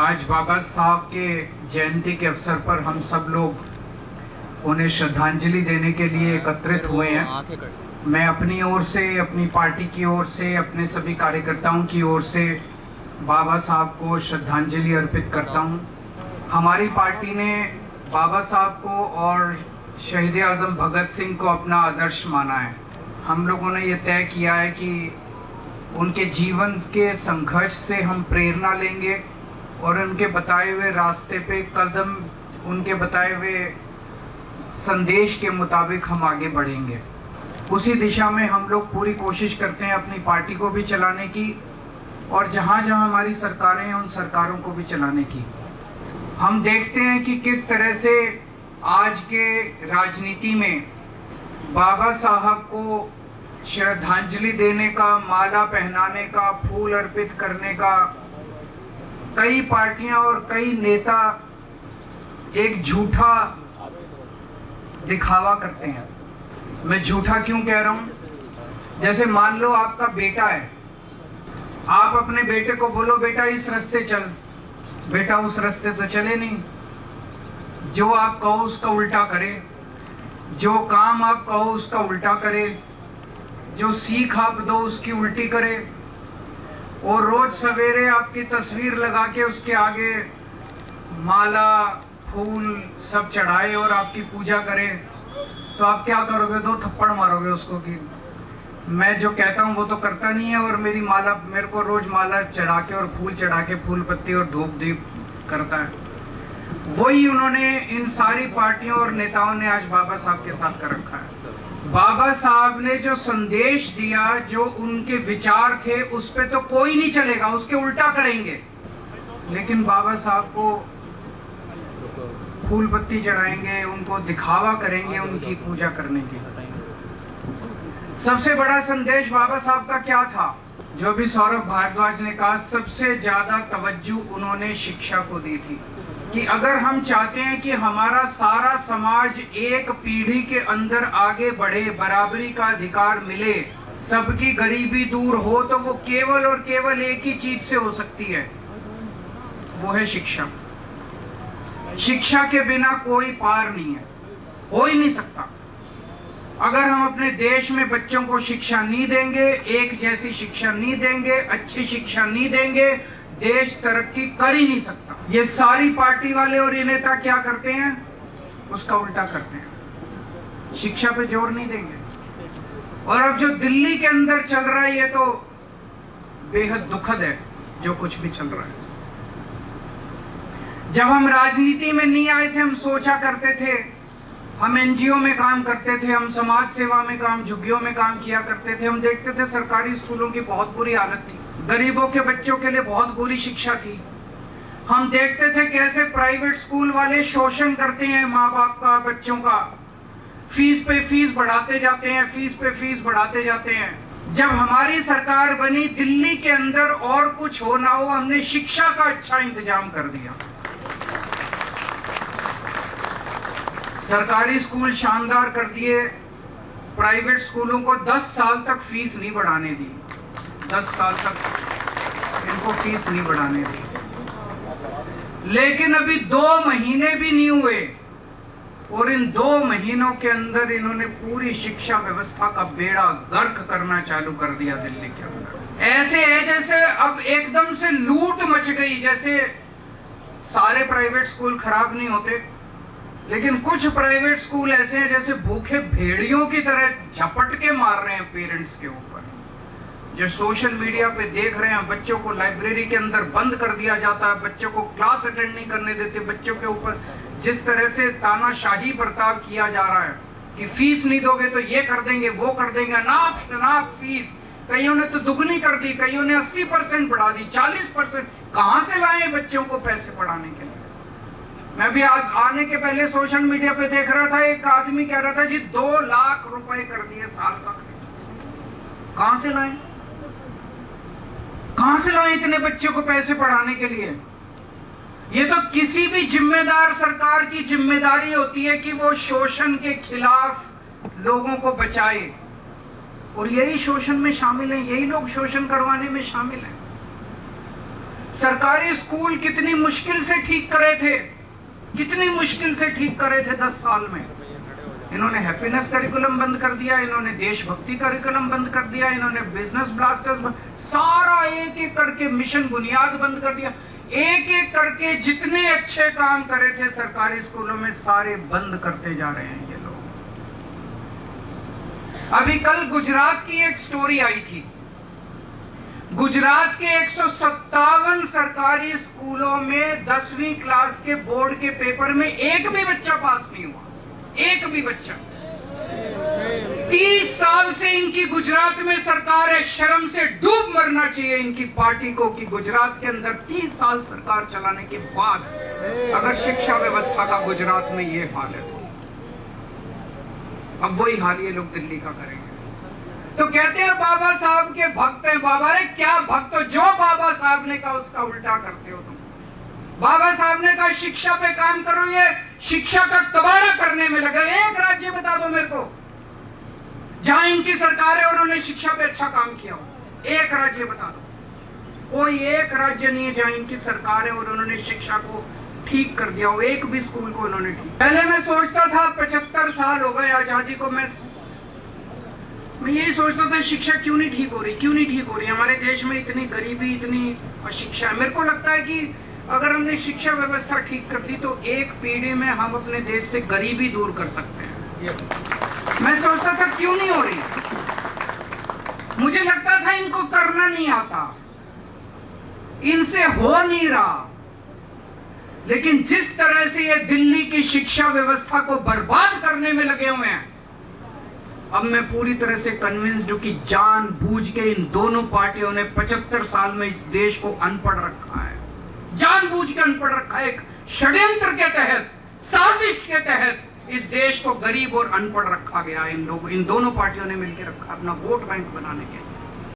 आज बाबा साहब के जयंती के अवसर पर हम सब लोग उन्हें श्रद्धांजलि देने के लिए एकत्रित हुए हैं। मैं अपनी ओर से, अपनी पार्टी की ओर से, अपने सभी कार्यकर्ताओं की ओर से बाबा साहब को श्रद्धांजलि अर्पित करता हूं। हमारी पार्टी ने बाबा साहब को और शहीद आजम भगत सिंह को अपना आदर्श माना है। हम लोगों ने ये तय किया है कि उनके जीवन के संघर्ष से हम प्रेरणा लेंगे और उनके बताए हुए रास्ते पे कदम, उनके बताए हुए संदेश के मुताबिक हम आगे बढ़ेंगे। उसी दिशा में हम लोग पूरी कोशिश करते हैं अपनी पार्टी को भी चलाने की और जहाँ जहाँ हमारी सरकारें हैं उन सरकारों को भी चलाने की। हम देखते हैं कि किस तरह से आज के राजनीति में बाबा साहब को श्रद्धांजलि देने का, माला पहनाने का, फूल अर्पित करने का कई पार्टियां और कई नेता एक झूठा दिखावा करते हैं। मैं झूठा क्यों कह रहा हूं? जैसे मान लो आपका बेटा है, आप अपने बेटे को बोलो बेटा इस रास्ते चल, बेटा उस रास्ते तो चले नहीं। जो आप कहो उसका उल्टा करे, जो काम आप कहो उसका उल्टा करे, जो सीख आप दो उसकी उल्टी करे और रोज सवेरे आपकी तस्वीर लगा के उसके आगे माला, फूल सब चढ़ाए और आपकी पूजा करे, तो आप क्या करोगे? 2 थप्पड़ मारोगे उसको कि मैं जो कहता हूँ वो तो करता नहीं है और मेरे को रोज माला चढ़ा के और फूल चढ़ा के, फूल पत्ती और धूप दीप करता है। वही उन्होंने, इन सारी पार्टियों और नेताओं ने आज बाबा साहब के साथ कर रखा है। बाबा साहब ने जो संदेश दिया, जो उनके विचार थे, उस पे तो कोई नहीं चलेगा, उसके उल्टा करेंगे। लेकिन बाबा साहब को फूल पत्ती चढ़ाएंगे, उनको दिखावा करेंगे उनकी पूजा करने की। सबसे बड़ा संदेश बाबा साहब का क्या था? जो भी सौरभ भारद्वाज ने कहा, सबसे ज्यादा तवज्जो उन्होंने शिक्षा को दी थी कि अगर हम चाहते हैं कि हमारा सारा समाज एक पीढ़ी के अंदर आगे बढ़े, बराबरी का अधिकार मिले, सबकी गरीबी दूर हो, तो वो केवल और केवल एक ही चीज से हो सकती है, वो है शिक्षा। शिक्षा के बिना कोई पार नहीं है, हो ही नहीं सकता। अगर हम अपने देश में बच्चों को शिक्षा नहीं देंगे, एक जैसी शिक्षा नहीं देंगे, अच्छी शिक्षा नहीं देंगे, देश तरक्की कर ही नहीं सकता। ये सारी पार्टी वाले और ये नेता क्या करते हैं? उसका उल्टा करते हैं, शिक्षा पे जोर नहीं देंगे। और अब जो दिल्ली के अंदर चल रहा है ये तो बेहद दुखद है, जो कुछ भी चल रहा है। जब हम राजनीति में नहीं आए थे, हम सोचा करते थे, हम एनजीओ में काम करते थे, हम समाज सेवा में काम, झुग्गियों में काम किया करते थे। हम देखते थे सरकारी स्कूलों की बहुत बुरी हालत थी, गरीबों के बच्चों के लिए बहुत बुरी शिक्षा थी। हम देखते थे कैसे प्राइवेट स्कूल वाले शोषण करते हैं माँ बाप का, बच्चों का, फीस पे फीस बढ़ाते जाते हैं, फीस पे फीस बढ़ाते जाते हैं। जब हमारी सरकार बनी, दिल्ली के अंदर और कुछ हो ना हो, हमने शिक्षा का अच्छा इंतजाम कर दिया। सरकारी स्कूल शानदार कर दिए, प्राइवेट स्कूलों को 10 साल तक फीस नहीं बढ़ाने दी, 10 साल तक इनको फीस नहीं बढ़ाने दी। लेकिन अभी 2 महीने भी नहीं हुए और इन 2 महीनों के अंदर इन्होंने पूरी शिक्षा व्यवस्था का बेड़ा गर्क करना चालू कर दिया दिल्ली के अंदर। ऐसे है जैसे अब एकदम से लूट मच गई, जैसे सारे प्राइवेट स्कूल खराब नहीं होते, लेकिन कुछ प्राइवेट स्कूल ऐसे हैं जैसे भूखे भेड़ियों की तरह झपट के मार रहे हैं पेरेंट्स के ऊपर। जो सोशल मीडिया पे देख रहे हैं, बच्चों को लाइब्रेरी के अंदर बंद कर दिया जाता है, बच्चों को क्लास अटेंड नहीं करने देते, बच्चों के ऊपर जिस तरह से तानाशाही बर्ताव किया जा रहा है कि फीस नहीं दोगे तो ये कर देंगे, वो कर देंगे, अनाप फीस। कईयों ने तो दुगनी कर दी, कईयों ने 80% बढ़ा दी, 40%। कहां से लाए बच्चों को पैसे पढ़ाने के लिए? मैं भी आने के पहले सोशल मीडिया पे देख रहा था, एक आदमी कह रहा था जी 2 लाख रुपए कर दिए साल का। कहां से लाए? कहां से लाए इतने बच्चों को पैसे पढ़ाने के लिए? ये तो किसी भी जिम्मेदार सरकार की जिम्मेदारी होती है कि वो शोषण के खिलाफ लोगों को बचाए, और यही शोषण में शामिल है, यही लोग शोषण करवाने में शामिल हैं। सरकारी स्कूल कितनी मुश्किल से ठीक करे थे, कितनी मुश्किल से ठीक करे थे 10 साल में। इन्होंने हैप्पीनेस करिकुलम बंद कर दिया, इन्होंने देशभक्ति करिकुलम बंद कर दिया, इन्होंने बिजनेस ब्लास्टर्स सारा एक एक करके मिशन बुनियाद बंद कर दिया। एक एक करके जितने अच्छे काम करे थे सरकारी स्कूलों में सारे बंद करते जा रहे हैं ये लोग। अभी कल गुजरात की एक स्टोरी आई थी। गुजरात के 157 सरकारी स्कूलों में 10वीं क्लास के बोर्ड के पेपर में एक भी बच्चा पास नहीं हुआ, एक भी बच्चा। 30 साल से इनकी गुजरात में सरकार है, शर्म से डूब मरना चाहिए इनकी पार्टी को कि गुजरात के अंदर 30 साल सरकार चलाने के बाद अगर शिक्षा व्यवस्था का गुजरात में ये हाल है तो अब वही हाल ये लोग दिल्ली का करेंगे। तो कहते हैं बाबा साहब के भक्त हैं। बाबा रे क्या भक्त हो, जो बाबा साहब ने कहा उसका उल्टा करते हो तुम। बाबा साहब ने कहा शिक्षा पे काम करो, ये शिक्षा का कबाड़ा करने में लगे। एक राज्य बता दो मेरे को जहां इनकी सरकार है और उन्होंने शिक्षा पे अच्छा काम किया हो, एक राज्य बता दो। कोई एक राज्य नहीं है जहां इनकी सरकार है और उन्होंने शिक्षा को ठीक कर दिया हो, एक भी स्कूल को उन्होंने ठीक। पहले मैं सोचता था 75 साल हो गए आजादी को, मैं यही सोचता था शिक्षा क्यों नहीं ठीक हो रही, क्यों नहीं ठीक हो रही। हमारे देश में इतनी गरीबी, इतनी अशिक्षा है। मेरे को लगता है कि अगर हमने शिक्षा व्यवस्था ठीक कर दी तो एक पीढ़ी में हम अपने देश से गरीबी दूर कर सकते हैं। मैं सोचता था क्यों नहीं हो रही, मुझे लगता था इनको करना नहीं आता, इनसे हो नहीं रहा। लेकिन जिस तरह से ये दिल्ली की शिक्षा व्यवस्था को बर्बाद करने में लगे हुए हैं, अब मैं पूरी तरह से कन्विंस्ड हूं कि जानबूझ के इन दोनों पार्टियों ने 75 साल में इस देश को अनपढ़ रखा है, जानबूझ के अनपढ़ रखा है। एक षड्यंत्र के तहत, साजिश के तहत इस देश को गरीब और अनपढ़ रखा गया। इन दोनों पार्टियों ने मिलकर रखा अपना वोट बैंक बनाने के लिए।